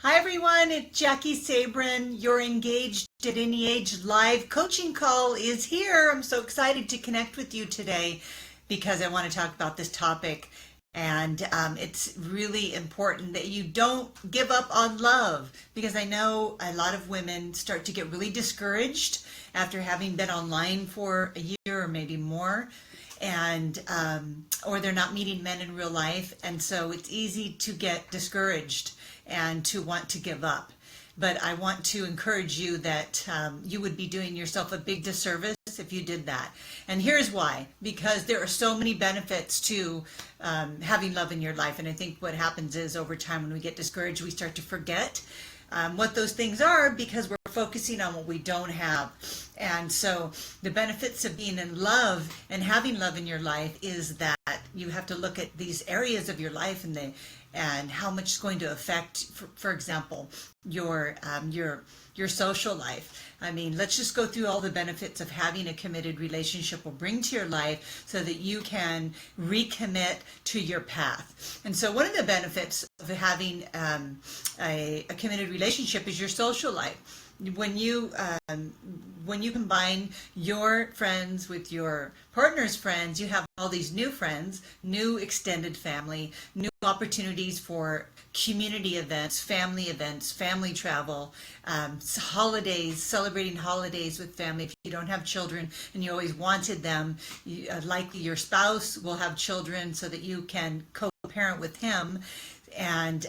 Hi everyone, it's Jackie Sabrin. Your Engaged at Any Age live coaching call is here. I'm so excited to connect with you today because I want to talk about this topic. And it's really important that you don't give up on love, because I know a lot of women start to get really discouraged after having been online for a year or maybe more, and or they're not meeting men in real life, and so it's easy to get discouraged and to want to give up. But I want to encourage you that you would be doing yourself a big disservice if you did that. And here's why: because there are so many benefits to having love in your life. And I think what happens is, over time, when we get discouraged, we start to forget what those things are, because we're focusing on what we don't have. And so the benefits of being in love and having love in your life is that you have to look at these areas of your life and how much it's going to affect, for example, your social life. I mean, let's just go through all the benefits of having a committed relationship will bring to your life so that you can recommit to your path. And so one of the benefits of having a committed relationship is your social life. When you combine your friends with your partner's friends, you have all these new friends, new extended family, new opportunities for community events, family travel, holidays, celebrating holidays with family. If you don't have children and you always wanted them, likely your spouse will have children so that you can co-parent with him. And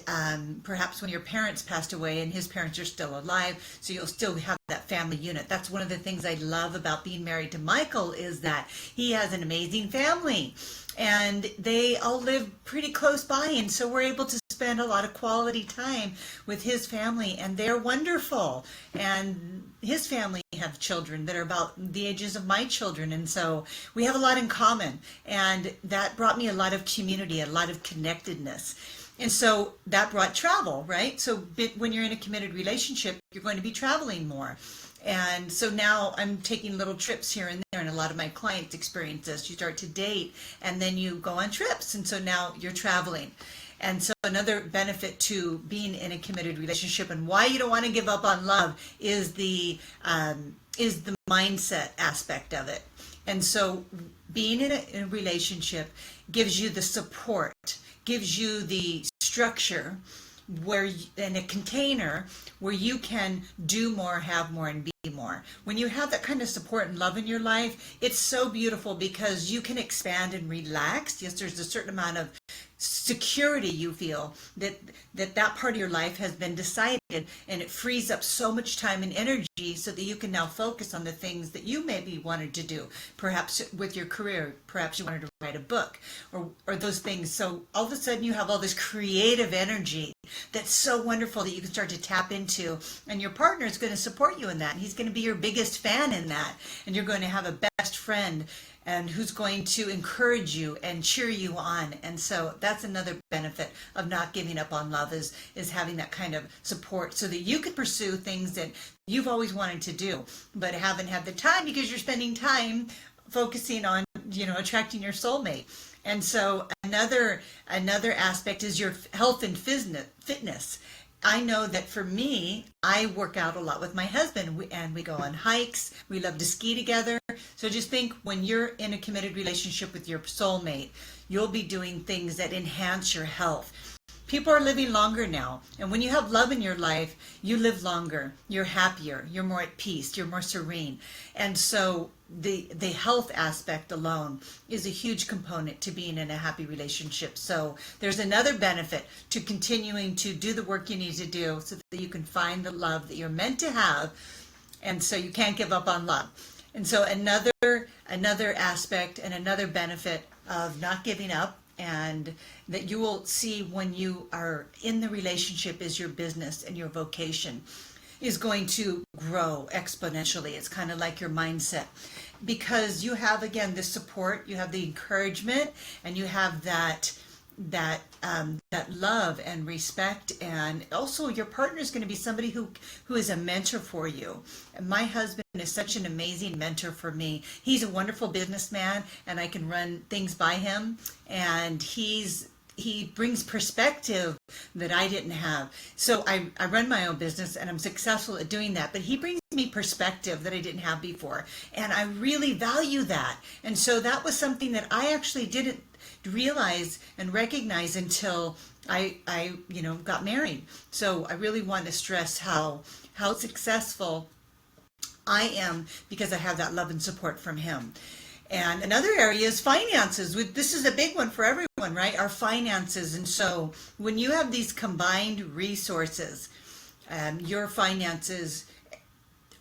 perhaps when your parents passed away and his parents are still alive, so you'll still have that family unit. That's one of the things I love about being married to Michael, is that he has an amazing family and they all live pretty close by, and so we're able to spend a lot of quality time with his family, and they're wonderful. And his family have children that are about the ages of my children, and so we have a lot in common, and that brought me a lot of community, a lot of connectedness. And so that brought travel, right? So when you're in a committed relationship, you're going to be traveling more. And so now I'm taking little trips here and there, and a lot of my clients experience this. You start to date and then you go on trips, and so now you're traveling. And so another benefit to being in a committed relationship, and why you don't want to give up on love, is the mindset aspect of it. And so being in a relationship gives you the support, gives you the structure, in a container where you can do more, have more, and be more. When you have that kind of support and love in your life, it's so beautiful, because you can expand and relax. Yes, there's a certain amount of security you feel that part of your life has been decided, and it frees up so much time and energy so that you can now focus on the things that you maybe wanted to do, perhaps with your career, perhaps you wanted to write a book, or those things. So all of a sudden you have all this creative energy that's so wonderful that you can start to tap into, and your partner is going to support you in that, and he's going to be your biggest fan in that, and you're going to have a best friend and who's going to encourage you and cheer you on. And so that's another benefit of not giving up on love, is having that kind of support so that you can pursue things that you've always wanted to do but haven't had the time, because you're spending time focusing on attracting your soulmate. And so another aspect is your health and fitness. I know that for me, I work out a lot with my husband, and we go on hikes. We love to ski together. So just think, when you're in a committed relationship with your soulmate, you'll be doing things that enhance your health. People are living longer now, and when you have love in your life, you live longer, you're happier, you're more at peace, you're more serene. And so the health aspect alone is a huge component to being in a happy relationship. So there's another benefit to continuing to do the work you need to do so that you can find the love that you're meant to have, and so you can't give up on love. And so another aspect and another benefit of not giving up, and that you will see when you are in the relationship, is your business and your vocation is going to grow exponentially. It's kind of like your mindset, because you have, again, the support, you have the encouragement, and you have that love and respect. And also your partner is going to be somebody who is a mentor for you. And my husband is such an amazing mentor for me. He's a wonderful businessman, and I can run things by him, and he's he brings perspective that I didn't have. So I run my own business and I'm successful at doing that, but he brings me perspective that I didn't have before. And I really value that. And so that was something that I actually didn't realize and recognize until I got married. So I really want to stress how successful I am because I have that love and support from him. And another area is finances. This is a big one for everyone, right? Our finances. And so when you have these combined resources, your finances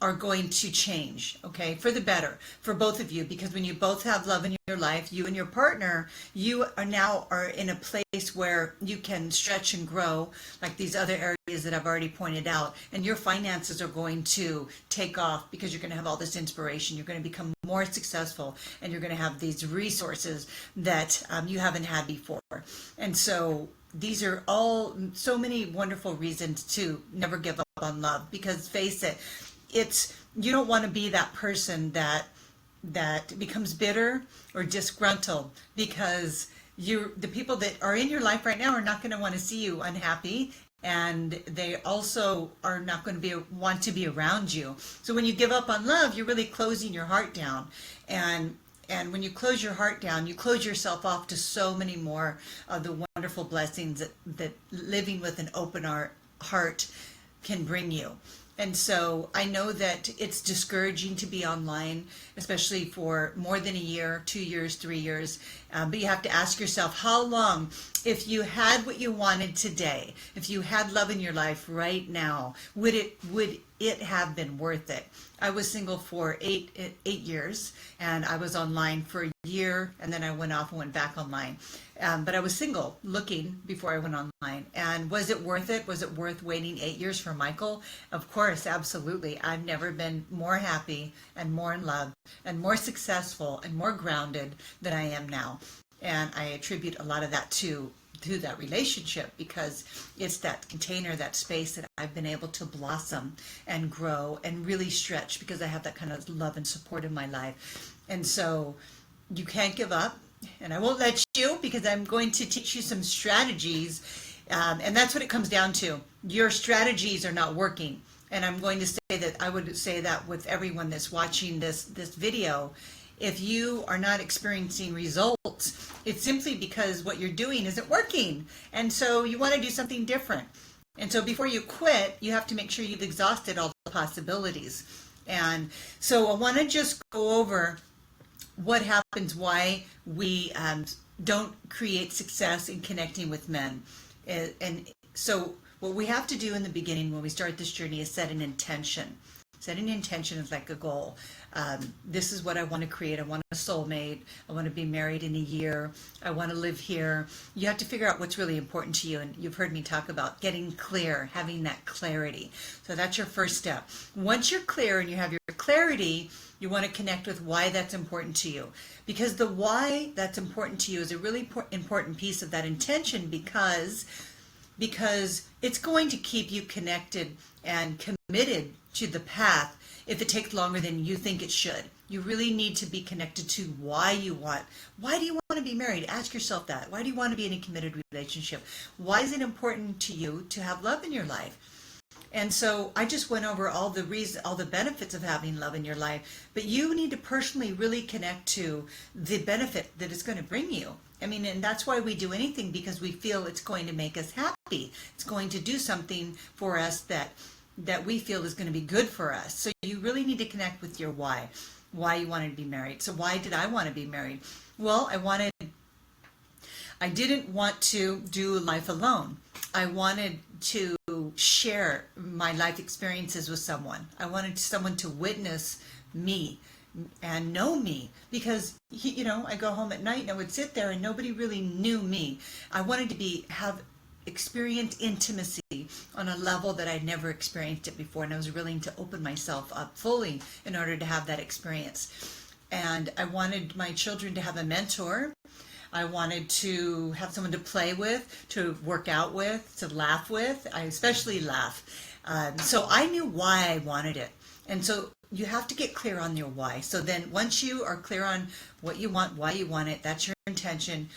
are going to change, okay, for the better, for both of you, because when you both have love in your life, you and your partner, you are in a place where you can stretch and grow, like these other areas that I've already pointed out, and your finances are going to take off because you're going to have all this inspiration. You're going to become more successful, and you're going to have these resources that you haven't had before. And so these are all so many wonderful reasons to never give up on love, because face it, you don't want to be that person that becomes bitter or disgruntled, because the people that are in your life right now are not going to want to see you unhappy, and they also are not going to want to be around you. So when you give up on love, you're really closing your heart down, and when you close your heart down, you close yourself off to so many more of the wonderful blessings that living with an open heart can bring you. And so I know that it's discouraging to be online, especially for more than a year, 2 years, 3 years. But you have to ask yourself, how long, if you had what you wanted today, if you had love in your life right now, would it have been worth it? I was single for eight years, and I was online for a year, and then I went off and went back online. But I was single, looking before I went online. And was it worth it? Was it worth waiting 8 years for Michael? Of course, absolutely. I've never been more happy and more in love and more successful and more grounded than I am now. And I attribute a lot of that to that relationship, because it's that container, that space that I've been able to blossom and grow and really stretch, because I have that kind of love and support in my life. And so you can't give up, and I won't let you, because I'm going to teach you some strategies, and that's what it comes down to. Your strategies are not working, and I'm going to say that. I would say that with everyone that's watching this video. If you are not experiencing results, it's simply because what you're doing isn't working. And so you want to do something different. And so before you quit, you have to make sure you've exhausted all the possibilities. And so I want to just go over what happens, why we don't create success in connecting with men. And so what we have to do in the beginning when we start this journey is set an intention. Setting an intention is like a goal. This is what I want to create. I want a soulmate. I want to be married in a year. I want to live here. You have to figure out what's really important to you. And you've heard me talk about getting clear, having that clarity. So that's your first step. Once you're clear and you have your clarity, you want to connect with why that's important to you. Because the why that's important to you is a really important piece of that intention, because it's going to keep you connected and committed to the path if it takes longer than you think it should. You really need to be connected to why do you want to be married? Ask yourself that. Why do you want to be in a committed relationship? Why is it important to you to have love in your life? And so I just went over all the benefits of having love in your life, but you need to personally really connect to the benefit that it's going to bring you. I mean, and that's why we do anything, because we feel it's going to make us happy. It's going to do something for us that we feel is going to be good for us. So you really need to connect with your why you wanted to be married. So why did I want to be married? Well, I didn't want to do life alone. I wanted to share my life experiences with someone. I wanted someone to witness me and know me, because I go home at night and I would sit there and nobody really knew me. I wanted to have experienced intimacy on a level that I'd never experienced it before, and I was willing to open myself up fully in order to have that experience. And I wanted my children to have a mentor. I wanted to have someone to play with, to work out with, to laugh with. I especially laugh. So I knew why I wanted it. And so you have to get clear on your why. So then once you are clear on what you want, why you want it, that's your intention,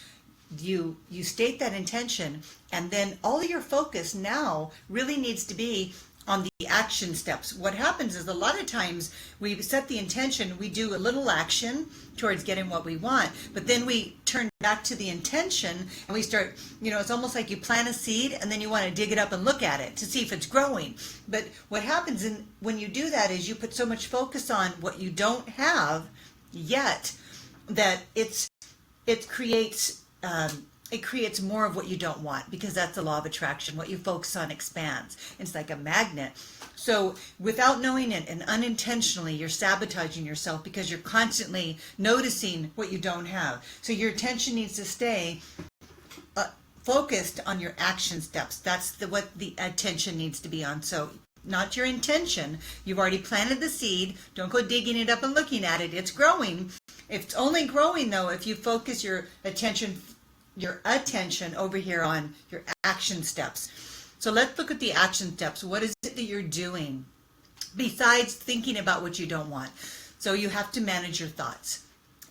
you state that intention, and then all your focus now really needs to be on the action steps. What happens is a lot of times we set the intention, we do a little action towards getting what we want, but then we turn back to the intention and we start, it's almost like you plant a seed and then you want to dig it up and look at it to see if it's growing. But what happens when you do that is you put so much focus on what you don't have yet that it creates more of what you don't want, because that's the law of attraction. What you focus on expands. It's like a magnet. So without knowing it and unintentionally, you're sabotaging yourself because you're constantly noticing what you don't have. So your attention needs to stay focused on your action steps. That's what the attention needs to be on. So not your intention. You've already planted the seed. Don't go digging it up and looking at it. It's growing. It's only growing though if you focus your attention over here on your action steps. So let's look at the action steps. What is it that you're doing besides thinking about what you don't want? So you have to manage your thoughts.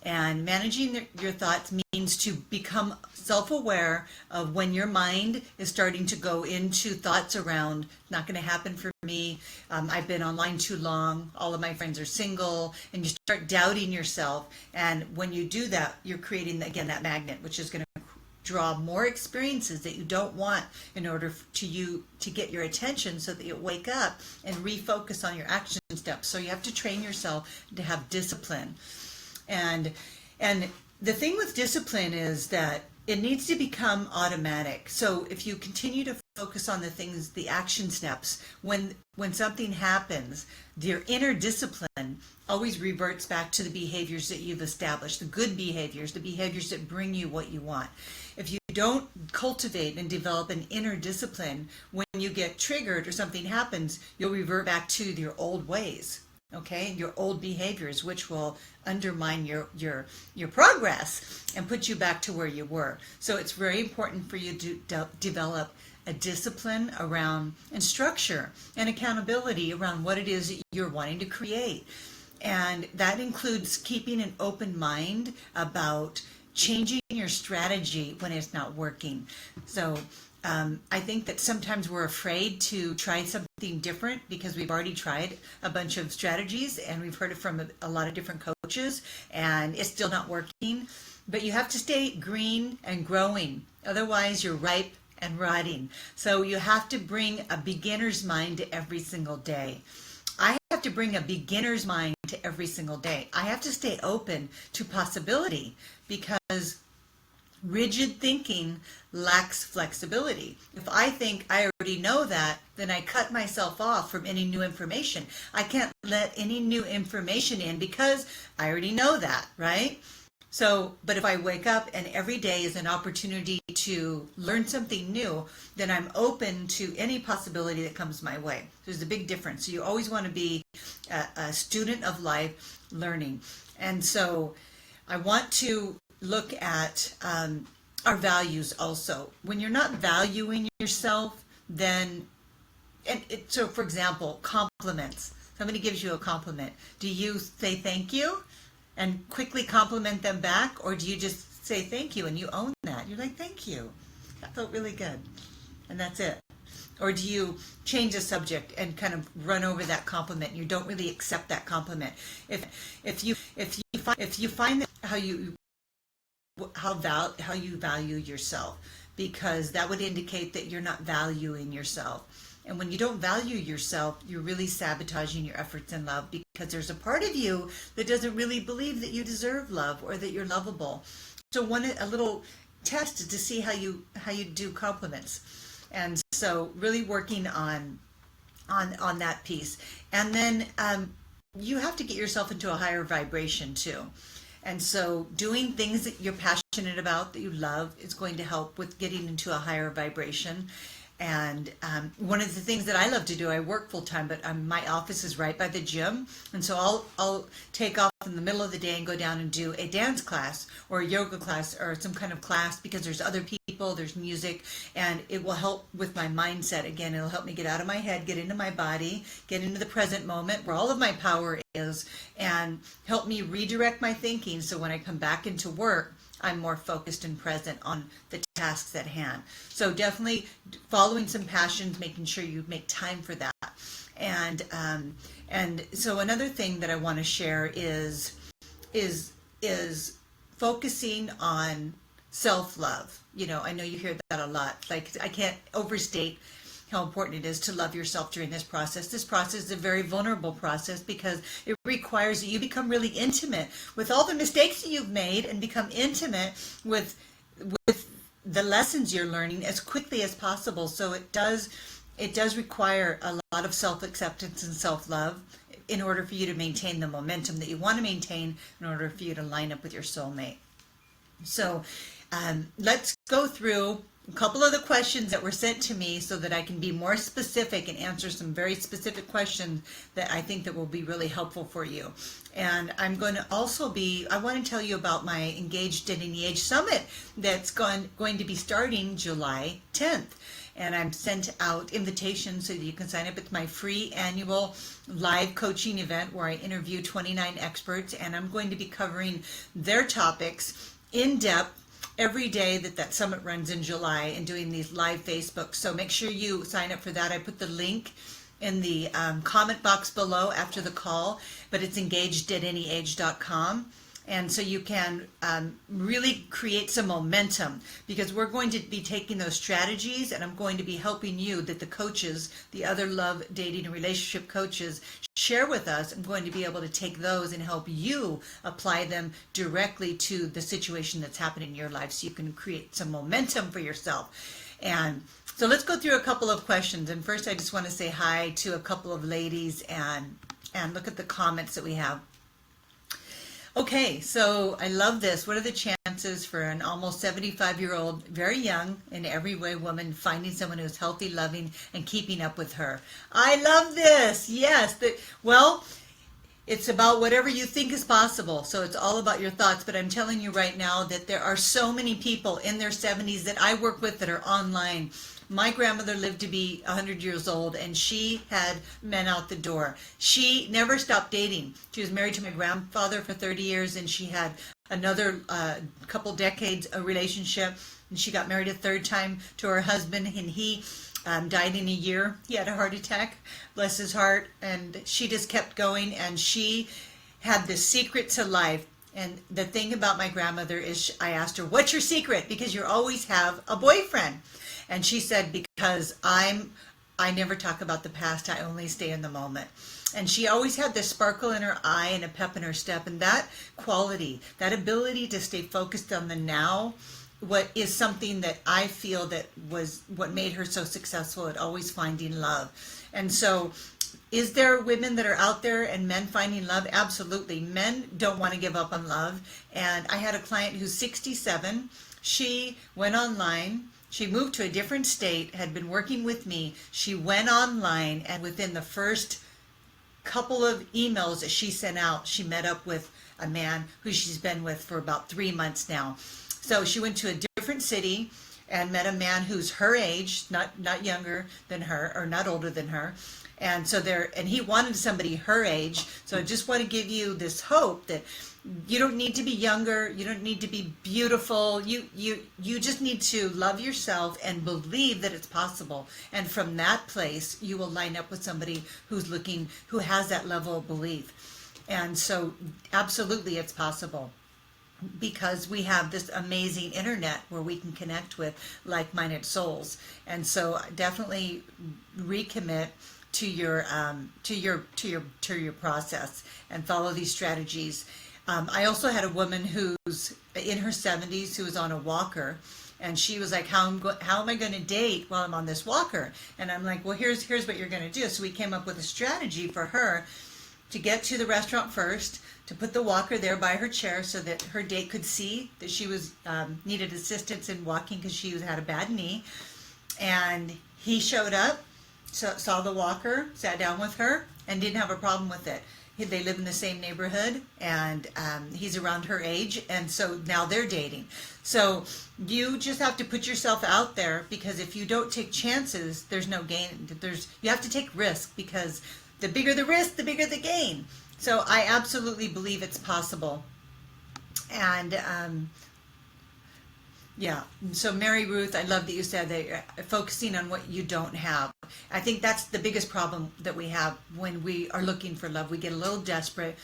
And managing your thoughts means to become self-aware of when your mind is starting to go into thoughts around, not going to happen for me, I've been online too long, all of my friends are single, and you start doubting yourself. And when you do that, you're creating, again, that magnet, which is going to draw more experiences that you don't want in order to get your attention, so that you wake up and refocus on your action steps. So you have to train yourself to have discipline. And the thing with discipline is that it needs to become automatic. So if you continue to focus on the things, the action steps, when something happens, your inner discipline always reverts back to the behaviors that you've established, the good behaviors, the behaviors that bring you what you want. If you don't cultivate and develop an inner discipline, when you get triggered or something happens, you'll revert back to your old ways. Okay, your old behaviors, which will undermine your progress and put you back to where you were. So it's very important for you to develop a discipline around, and structure and accountability around what it is that you're wanting to create. And that includes keeping an open mind about changing your strategy when it's not working. So I think that sometimes we're afraid to try something different because we've already tried a bunch of strategies and we've heard it from a lot of different coaches and it's still not working. But you have to stay green and growing. Otherwise, you're ripe and rotting. So you have to bring a beginner's mind to every single day. I have to bring a beginner's mind to every single day. I have to stay open to possibility, because rigid thinking lacks flexibility. If I think I already know that, then I cut myself off from any new information. I can't let any new information in because I already know that, right? So, but if I wake up and every day is an opportunity to learn something new, then I'm open to any possibility that comes my way. There's a big difference. So you always want to be a student of life, learning. And so I want to look at our values also. When you're not valuing yourself, then, so for example, compliments. Somebody gives you a compliment. Do you say thank you and quickly compliment them back, or do you just say thank you and you own that? You're like, thank you. That felt really good. And that's it. Or do you change the subject and kind of run over that compliment and you don't really accept that compliment? If you find that how you value yourself, because that would indicate that you're not valuing yourself. And when you don't value yourself, you're really sabotaging your efforts in love, because there's a part of you that doesn't really believe that you deserve love or that you're lovable. So a little test is to see how you do compliments. And so really working on that piece. And then you have to get yourself into a higher vibration too. And so doing things that you're passionate about, that you love, is going to help with getting into a higher vibration. And one of the things that I love to do, I work full time, but my office is right by the gym. And so I'll take off in the middle of the day and go down and do a dance class or a yoga class or some kind of class, because there's other people, there's music, and it will help with my mindset. Again, it'll help me get out of my head, get into my body, get into the present moment where all of my power is, and help me redirect my thinking. So when I come back into work, I'm more focused and present on the tasks at hand. So definitely following some passions, making sure you make time for that. And so another thing that I want to share is focusing on self-love. I know you hear that a lot. Like, I can't overstate how important it is to love yourself during this process. This process is a very vulnerable process because it requires that you become really intimate with all the mistakes that you've made and become intimate with the lessons you're learning as quickly as possible. So it does require a lot of self-acceptance and self-love in order for you to maintain the momentum that you want to maintain, in order for you to line up with your soulmate. So let's go through a couple of the questions that were sent to me so that I can be more specific and answer some very specific questions that I think that will be really helpful for you. And I'm going to also I want to tell you about my Engaged at Any Age Summit that's going to be starting July 10th. And I've sent out invitations so that you can sign up. It's my free annual live coaching event where I interview 29 experts, and I'm going to be covering their topics in depth every day that summit runs in July, and doing these live Facebooks. So make sure you sign up for that. I put the link in the comment box below after the call, but it's engagedataanyage.com. And so you can really create some momentum, because we're going to be taking those strategies, and I'm going to be helping you, that the coaches, the other love, dating, and relationship coaches share with us. I'm going to be able to take those and help you apply them directly to the situation that's happening in your life, so you can create some momentum for yourself. And so let's go through a couple of questions. And first, I just want to say hi to a couple of ladies and look at the comments that we have. Okay, so I love this. What are the chances for an almost 75-year-old, very young in every way woman finding someone who's healthy, loving, and keeping up with her? I love this. Yes. Well, it's about whatever you think is possible. So it's all about your thoughts. But I'm telling you right now that there are so many people in their 70s that I work with that are online. My grandmother lived to be 100 years old, and she had men out the door. She never stopped dating. She was married to my grandfather for 30 years, and she had another couple decades of relationship. And she got married a third time to her husband, and he died in a year. He had a heart attack, bless his heart, and she just kept going, and she had the secret to life. And the thing about my grandmother is, I asked her, what's your secret? Because you always have a boyfriend. And she said, because I never talk about the past, I only stay in the moment. And she always had this sparkle in her eye and a pep in her step. And that quality, that ability to stay focused on the now, what is something that I feel that was what made her so successful at always finding love. And so, is there women that are out there and men finding love? Absolutely. Men don't want to give up on love. And I had a client who's 67. She went online. She moved to a different state, had been working with me. She went online, and within the first couple of emails that she sent out, she met up with a man who she's been with for about 3 months now. So she went to a different city and met a man who's her age, not younger than her or not older than her. And so and he wanted somebody her age. So I just want to give you this hope that you don't need to be younger. You don't need to be beautiful. You just need to love yourself and believe that it's possible. And from that place, you will line up with somebody who has that level of belief. And so absolutely it's possible, because we have this amazing internet where we can connect with like-minded souls. And so definitely recommit to your process and follow these strategies. I also had a woman who's in her 70s who was on a walker, and she was like, how am I going to date while I'm on this walker? And I'm like, well, here's what you're going to do. So we came up with a strategy for her to get to the restaurant first, to put the walker there by her chair so that her date could see that she was needed assistance in walking because she had a bad knee. And he showed up, saw the walker, sat down with her, and didn't have a problem with it. They live in the same neighborhood, and he's around her age, and so now they're dating. So you just have to put yourself out there, because if you don't take chances, there's no gain. You have to take risk, because the bigger the risk, the bigger the gain. So I absolutely believe it's possible. And Yeah. So Mary Ruth, I love that you said that you're focusing on what you don't have. I think that's the biggest problem that we have when we are looking for love. We get a little desperate.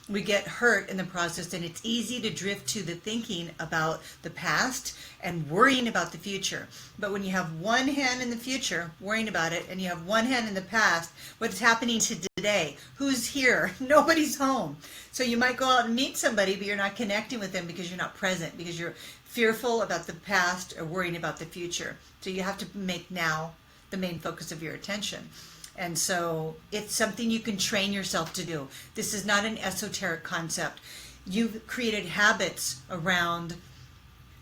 We get hurt in the process, and it's easy to drift to the thinking about the past and worrying about the future. But when you have one hand in the future, worrying about it, and you have one hand in the past, what's happening today? Who's here? Nobody's home. So you might go out and meet somebody, but you're not connecting with them because you're not present, because you're fearful about the past or worrying about the future. So you have to make now the main focus of your attention. And so it's something you can train yourself to do. This is not an esoteric concept. You've created habits around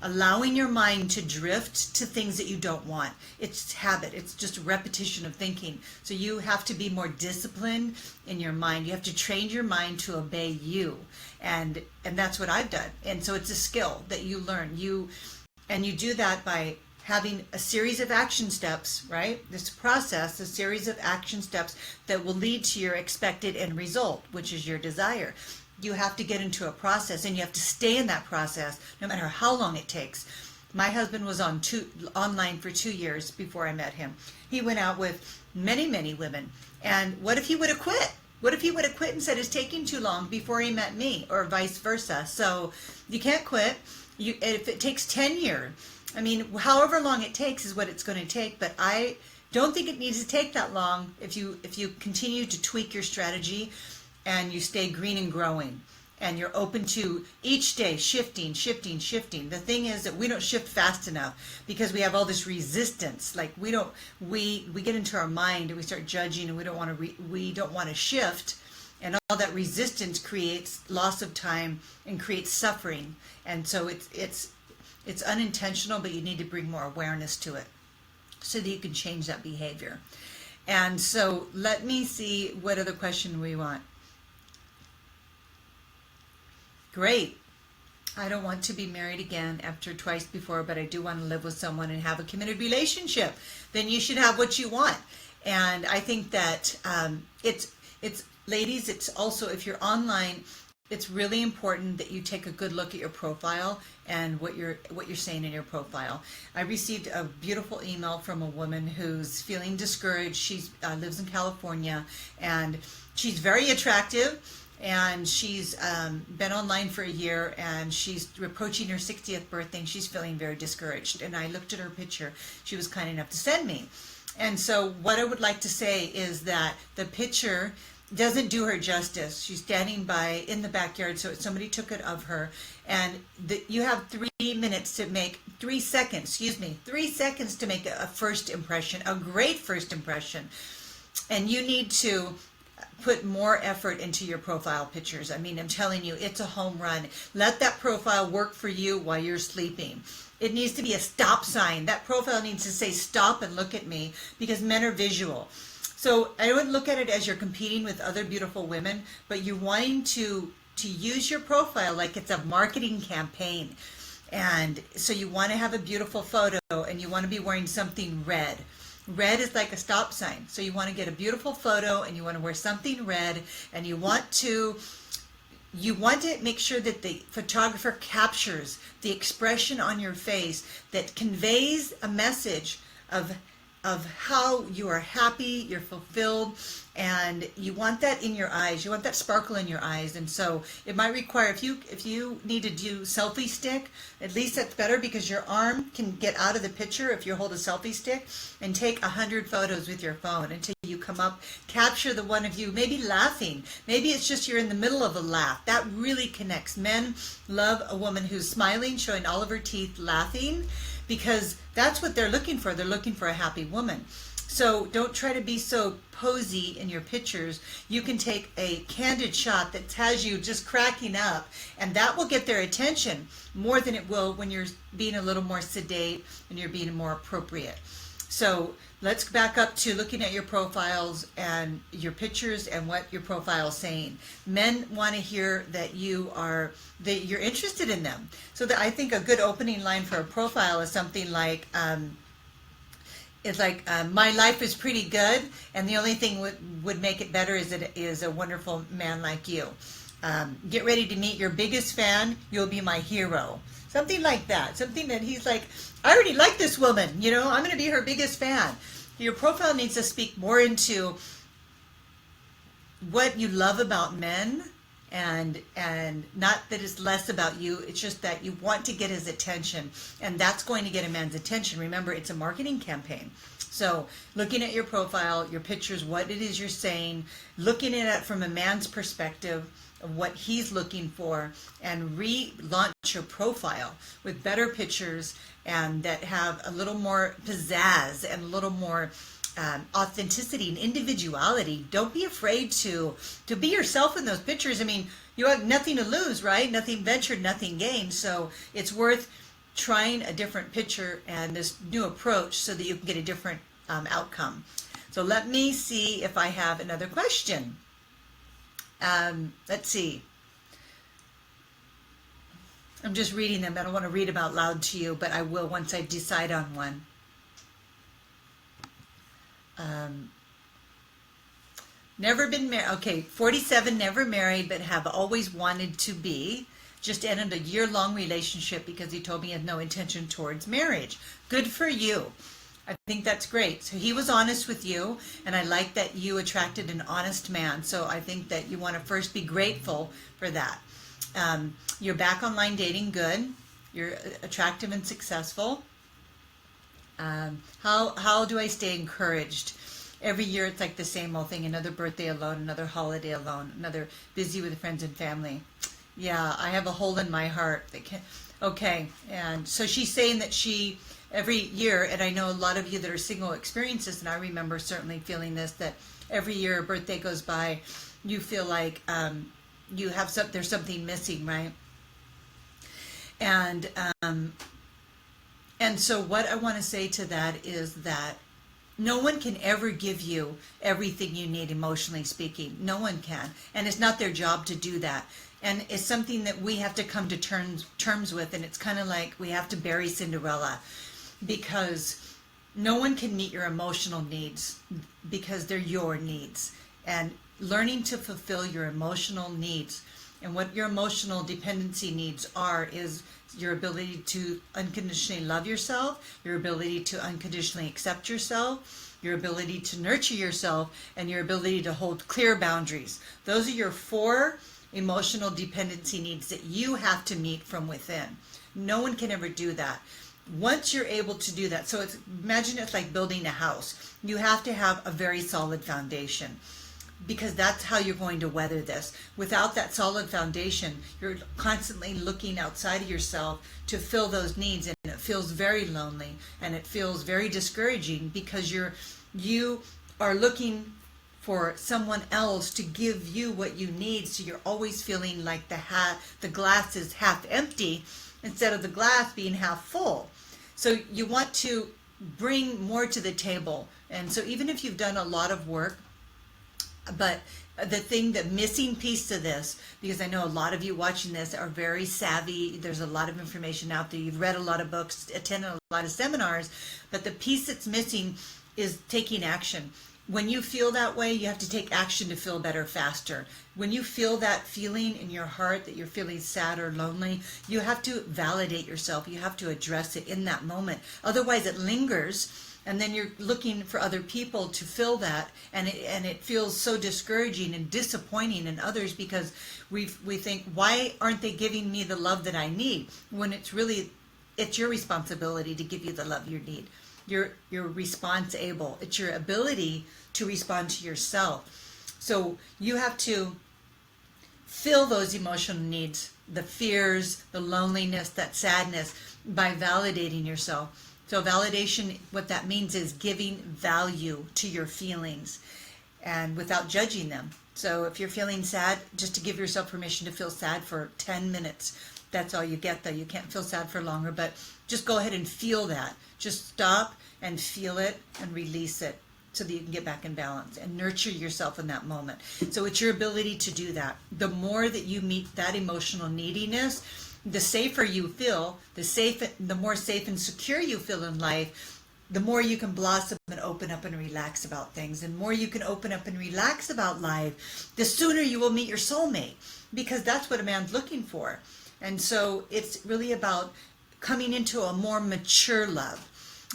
allowing your mind to drift to things that you don't want. It's habit. It's just repetition of thinking. So you have to be more disciplined in your mind. You have to train your mind to obey you. And that's what I've done. And so it's a skill that you learn. You do that by having a series of action steps, right? This process, a series of action steps that will lead to your expected end result, which is your desire. You have to get into a process, and you have to stay in that process no matter how long it takes. My husband was online for 2 years before I met him. He went out with many, many women. And what if he would have quit? What if he would have quit and said it's taking too long before he met me, or vice versa? So you can't quit. If it takes 10 years, I mean, however long it takes is what it's going to take, but I don't think it needs to take that long if you continue to tweak your strategy and you stay green and growing and you're open to each day shifting. The thing is that we don't shift fast enough because we have all this resistance. Like we get into our mind and we start judging, and we don't want to shift, and all that resistance creates loss of time and creates suffering. And so it's unintentional, but you need to bring more awareness to it so that you can change that behavior. And so let me see what other question we want. Great. I don't want to be married again after twice before, but I do want to live with someone and have a committed relationship. Then you should have what you want. And I think that it's ladies, it's also, if you're online, it's really important that you take a good look at your profile and what you're saying in your profile. I received a beautiful email from a woman who's feeling discouraged. She lives in California, and she's very attractive, and she's been online for a year, and she's approaching her 60th birthday, and she's feeling very discouraged. And I looked at her picture. She was kind enough to send me. And so what I would like to say is that the picture doesn't do her justice. She's standing by in the backyard, so somebody took it of her, and you have 3 minutes to make 3 seconds, 3 seconds to make a first impression, a great first impression. And you need to put more effort into your profile pictures. I mean, I'm telling you, it's a home run. Let that profile work for you while you're sleeping. It needs to be a stop sign. That profile needs to say stop and look at me, because men are visual. So I would look at it as you're competing with other beautiful women, but you're wanting to use your profile like it's a marketing campaign. And so you want to have a beautiful photo, and you want to be wearing something red. Red is like a stop sign. So you want to get a beautiful photo, and you want to wear something red, and you want to make sure that the photographer captures the expression on your face that conveys a message of how you are happy, you're fulfilled, and you want that in your eyes. You want that sparkle in your eyes. And so it might require, if you need to do selfie stick, at least that's better, because your arm can get out of the picture if you hold a selfie stick, and take 100 photos with your phone until you come up, capture the one of you, maybe laughing. Maybe it's just you're in the middle of a laugh. That really connects. Men love a woman who's smiling, showing all of her teeth, laughing, because that's what they're looking for. They're looking for a happy woman. So don't try to be so posy in your pictures. You can take a candid shot that has you just cracking up, and that will get their attention more than it will when you're being a little more sedate and you're being more appropriate. So let's back up to looking at your profiles and your pictures and what your profile is saying. Men want to hear that you're interested in them. So that I think a good opening line for a profile is something like, my life is pretty good, and the only thing would make it better is that it is a wonderful man like you. Get ready to meet your biggest fan. You'll be my hero. Something like that. Something that he's like, I already like this woman, I'm going to be her biggest fan. Your profile needs to speak more into what you love about men, and not that it's less about you, it's just that you want to get his attention, and that's going to get a man's attention. Remember, it's a marketing campaign. So looking at your profile, your pictures, what it is you're saying, looking at it from a man's perspective of what he's looking for, and relaunch your profile with better pictures and that have a little more pizzazz and a little more authenticity and individuality. Don't be afraid to be yourself in those pictures. I mean, you have nothing to lose, right? Nothing ventured, nothing gained. So it's worth trying a different picture and this new approach so that you can get a different outcome. So let me see if I have another question. Let's see. I'm just reading them. I don't want to read them out loud to you, but I will once I decide on one. Never been married. Okay, 47, never married, but have always wanted to be. Just ended a year-long relationship because he told me he had no intention towards marriage. Good for you. I think that's great. So he was honest with you, and I like that you attracted an honest man. So I think that you want to first be grateful for that. You're back online dating, good. You're attractive and successful. How do I stay encouraged? Every year it's like the same old thing. Another birthday alone, another holiday alone, another busy with friends and family. Yeah, I have a hole in my heart. Okay, and so she's saying that she, every year, and I know a lot of you that are single experience this, and I remember certainly feeling this, that every year a birthday goes by, you feel like you have there's something missing, right? And so what I want to say to that is that no one can ever give you everything you need emotionally speaking. No one can. And it's not their job to do that. And it's something that we have to come to terms with. And it's kind of like we have to bury Cinderella, because no one can meet your emotional needs because they're your needs. And learning to fulfill your emotional needs, and what your emotional dependency needs are, is your ability to unconditionally love yourself, your ability to unconditionally accept yourself, your ability to nurture yourself, and your ability to hold clear boundaries. Those are your 4 emotional dependency needs that you have to meet from within. No one can ever do that. Once you're able to do that, so imagine it's like building a house. You have to have a very solid foundation, because that's how you're going to weather this. Without that solid foundation, you're constantly looking outside of yourself to fill those needs, and it feels very lonely, and it feels very discouraging, because you are looking for someone else to give you what you need, so you're always feeling like the glass is half empty instead of the glass being half full. So you want to bring more to the table. And so even if you've done a lot of work, but the missing piece to this, because I know a lot of you watching this are very savvy, there's a lot of information out there, you've read a lot of books, attended a lot of seminars, but the piece that's missing is taking action. When you feel that way, you have to take action to feel better faster. When you feel that feeling in your heart that you're feeling sad or lonely, you have to validate yourself. You have to address it in that moment. Otherwise it lingers, and then you're looking for other people to fill that, and it feels so discouraging and disappointing in others, because we think, why aren't they giving me the love that I need? When it's your responsibility to give you the love you need. You're responsible. It's your ability to respond to yourself. So you have to fill those emotional needs, the fears, the loneliness, that sadness, by validating yourself. So validation, what that means is giving value to your feelings, and without judging them. So if you're feeling sad, just to give yourself permission to feel sad for 10 minutes. That's all you get, though. You can't feel sad for longer, but just go ahead and feel that. Just stop and feel it and release it, so that you can get back in balance and nurture yourself in that moment. So it's your ability to do that. The more that you meet that emotional neediness, the safer you feel, the more safe and secure you feel in life, the more you can blossom and open up and relax about things. And the more you can open up and relax about life, the sooner you will meet your soulmate, because that's what a man's looking for. And so it's really about coming into a more mature love.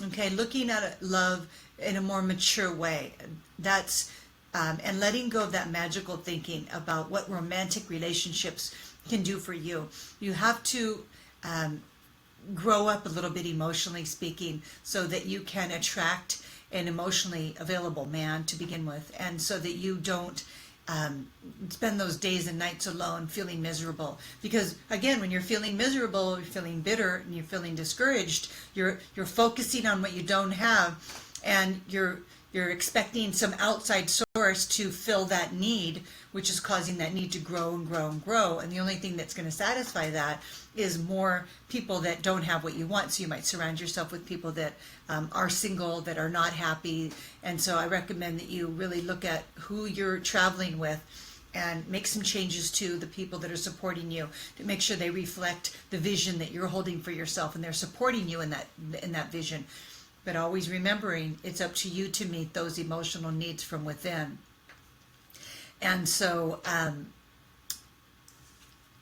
Okay, looking at love in a more mature way. That's and letting go of that magical thinking about what romantic relationships can do for you. You have to grow up a little bit emotionally speaking so that you can attract an emotionally available man to begin with, and so that you don't spend those days and nights alone feeling miserable. Because again, when you're feeling miserable, you're feeling bitter, and you're feeling discouraged, you're focusing on what you don't have, and you're expecting some outside source to fill that need, which is causing that need to grow and grow and grow. And the only thing that's going to satisfy that is more people that don't have what you want. So you might surround yourself with people that are single, that are not happy. And so I recommend that you really look at who you're traveling with and make some changes to the people that are supporting you to make sure they reflect the vision that you're holding for yourself, and they're supporting you in that vision. But always remembering it's up to you to meet those emotional needs from within. And so,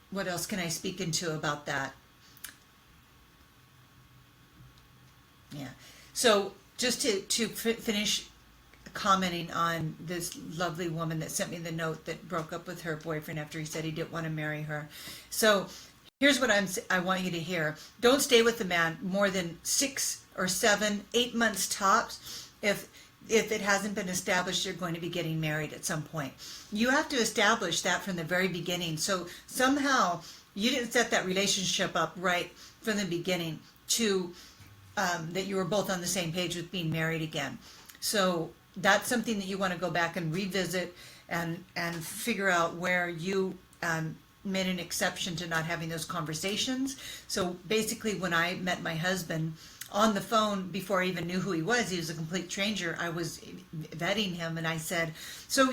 what else can I speak into about that? Yeah. So just to finish commenting on this lovely woman that sent me the note that broke up with her boyfriend after he said he didn't want to marry her. So here's what I want you to hear. Don't stay with the man more than 6 or 7, 8 months tops if it hasn't been established you're going to be getting married at some point. You have to establish that from the very beginning. So somehow you didn't set that relationship up right from the beginning to that you were both on the same page with being married again. So that's something that you want to go back and revisit and figure out where you made an exception to not having those conversations. So basically, when I met my husband on the phone, before I even knew who he was a complete stranger, I was vetting him, and I said, so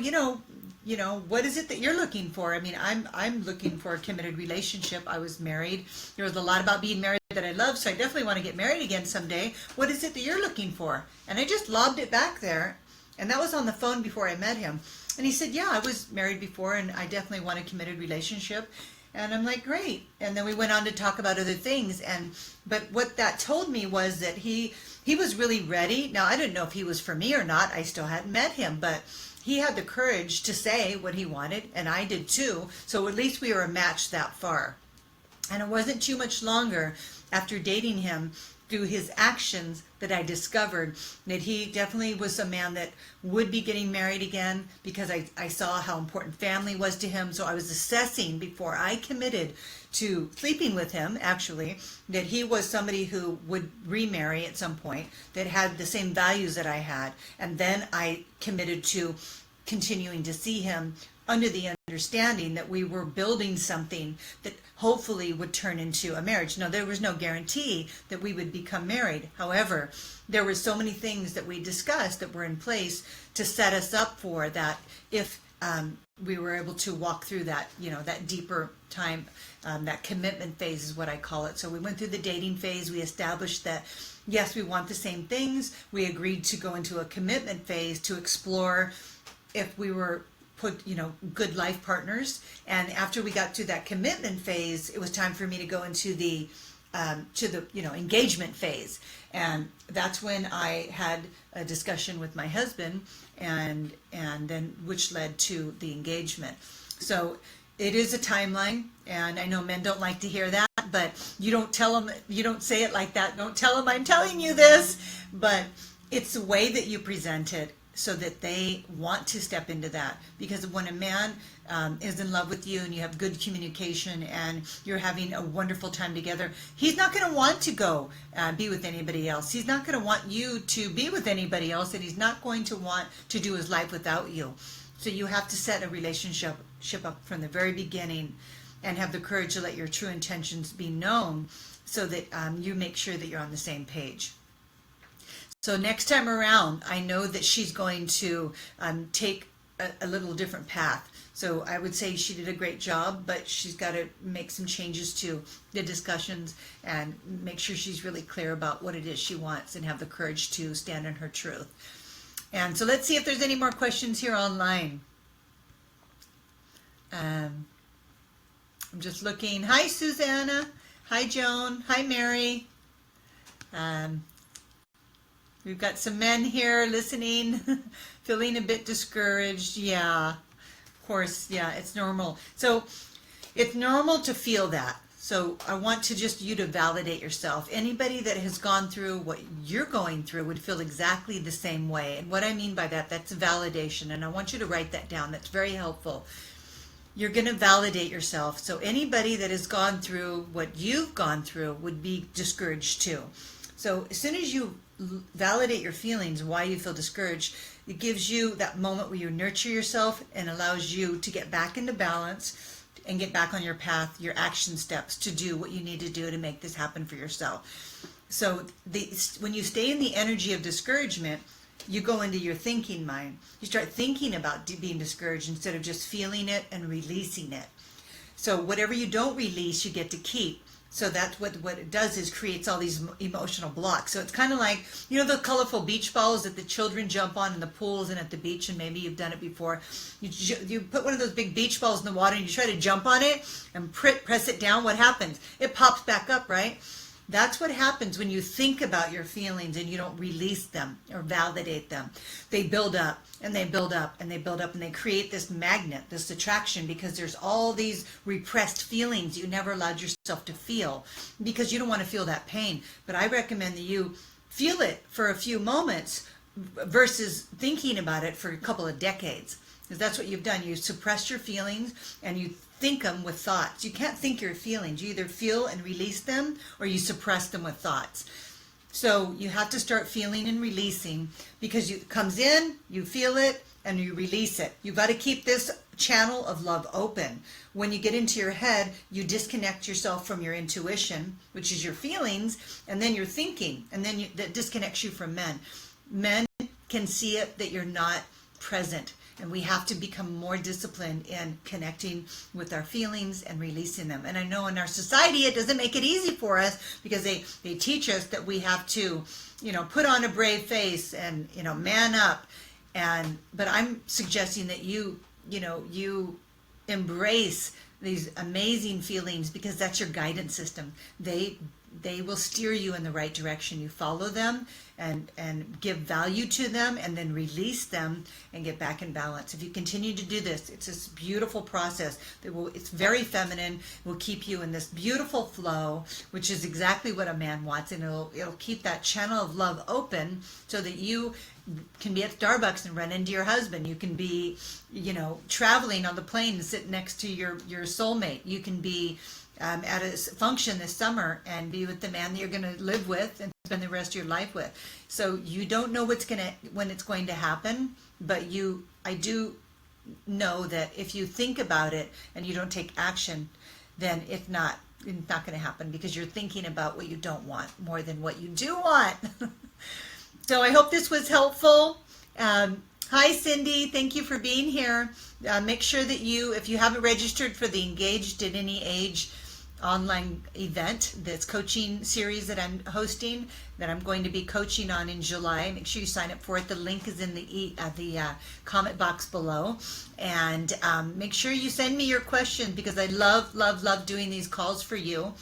what is it that you're looking for? I mean, I'm looking for a committed relationship. I was married. There was a lot about being married that I love, so I definitely want to get married again someday. What is it that you're looking for? And I just lobbed it back there, and that was on the phone before I met him. And he said, yeah, I was married before, and I definitely want a committed relationship. And I'm like, great. And then we went on to talk about other things. But what that told me was that he was really ready. Now, I didn't know if he was for me or not. I still hadn't met him, but he had the courage to say what he wanted, and I did too. So at least we were a match that far. And it wasn't too much longer after dating him through his actions that I discovered that he definitely was a man that would be getting married again, because I saw how important family was to him. So I was assessing before I committed to sleeping with him, actually, that he was somebody who would remarry at some point, that had the same values that I had. And then I committed to continuing to see him under the understanding that we were building something that hopefully would turn into a marriage. Now, there was no guarantee that we would become married. However, there were so many things that we discussed that were in place to set us up for that if we were able to walk through that, that deeper time, that commitment phase is what I call it. So we went through the dating phase. We established that, yes, we want the same things. We agreed to go into a commitment phase to explore if we were good life partners. And after we got to that commitment phase, it was time for me to go into the engagement phase. And that's when I had a discussion with my husband, and then which led to the engagement. So it is a timeline, and I know men don't like to hear that, but you don't tell them, you don't say it like that. Don't tell them I'm telling you this, but it's the way that you present it, so that they want to step into that. Because when a man is in love with you and you have good communication and you're having a wonderful time together, he's not going to want to go be with anybody else. He's not going to want you to be with anybody else, and he's not going to want to do his life without you. So you have to set a relationship up from the very beginning and have the courage to let your true intentions be known, so that you make sure that you're on the same page. So next time around, I know that she's going to take a little different path. So I would say she did a great job, but she's got to make some changes to the discussions and make sure she's really clear about what it is she wants and have the courage to stand in her truth. And so let's see if there's any more questions here online. I'm just looking. Hi, Susanna. Hi, Joan. Hi, Mary. We've got some men here listening, feeling a bit discouraged. Yeah, of course. Yeah, it's normal. So it's normal to feel that. So I want to just you to validate yourself. Anybody that has gone through what you're going through would feel exactly the same way. And what I mean by that, that's validation. And I want you to write that down. That's very helpful. You're going to validate yourself. So anybody that has gone through what you've gone through would be discouraged too. So as soon as you validate your feelings, why you feel discouraged, it gives you that moment where you nurture yourself and allows you to get back into balance and get back on your path, your action steps to do what you need to do to make this happen for yourself. So when you stay in the energy of discouragement, you go into your thinking mind. You start thinking about being discouraged instead of just feeling it and releasing it. So whatever you don't release, you get to keep. So that's what it does is creates all these emotional blocks. So it's kind of like, you know, the colorful beach balls that the children jump on in the pools and at the beach, and maybe you've done it before. You put one of those big beach balls in the water and you try to jump on it and press it down. What happens? It pops back up, right? That's what happens when you think about your feelings and you don't release them or validate them. They build up and they build up and they build up and they create this magnet, this attraction, because there's all these repressed feelings you never allowed yourself to feel because you don't want to feel that pain. But I recommend that you feel it for a few moments versus thinking about it for a couple of decades. Because that's what you've done. You suppress your feelings and you think them with thoughts. You can't think your feelings. You either feel and release them or you suppress them with thoughts. So you have to start feeling and releasing because it comes in, you feel it, and you release it. You've got to keep this channel of love open. When you get into your head, you disconnect yourself from your intuition, which is your feelings, and then you're thinking, and then that disconnects you from men. Men can see it that you're not present. And we have to become more disciplined in connecting with our feelings and releasing them. And I know in our society, it doesn't make it easy for us because they teach us that we have to, put on a brave face and, man up. But I'm suggesting that you embrace these amazing feelings because that's your guidance system. They will steer you in the right direction. You follow them and give value to them and then release them and get back in balance. If you continue to do this, it's this beautiful process it's very feminine, will keep you in this beautiful flow, which is exactly what a man wants, and it'll keep that channel of love open so that you can be at Starbucks and run into your husband. You can be, traveling on the plane and sit next to your soulmate. You can be at a function this summer and be with the man that you're going to live with and spend the rest of your life with. So you don't know when it's going to happen, but I do know that if you think about it and you don't take action, then it's not going to happen because you're thinking about what you don't want more than what you do want. So I hope this was helpful. Hi, Cindy. Thank you for being here. Make sure that if you haven't registered for the Engaged at Any Age online event, this coaching series that I'm hosting, that I'm going to be coaching on in July, make sure you sign up for it. The link is in the comment box below. And make sure you send me your questions because I love doing these calls for you.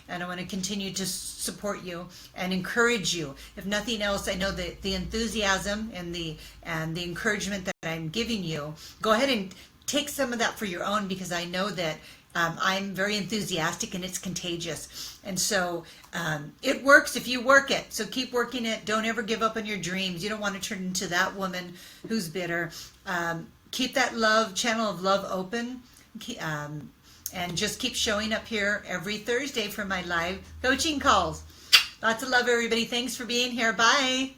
And I want to continue to support you and encourage you. If nothing else, I know that the enthusiasm and the encouragement that I'm giving you, go ahead and take some of that for your own because I know that I'm very enthusiastic and it's contagious. And so it works if you work it. So keep working it. Don't ever give up on your dreams. You don't want to turn into that woman who's bitter. Keep that channel of love open. And just keep showing up here every Thursday for my live coaching calls. Lots of love, everybody. Thanks for being here. Bye.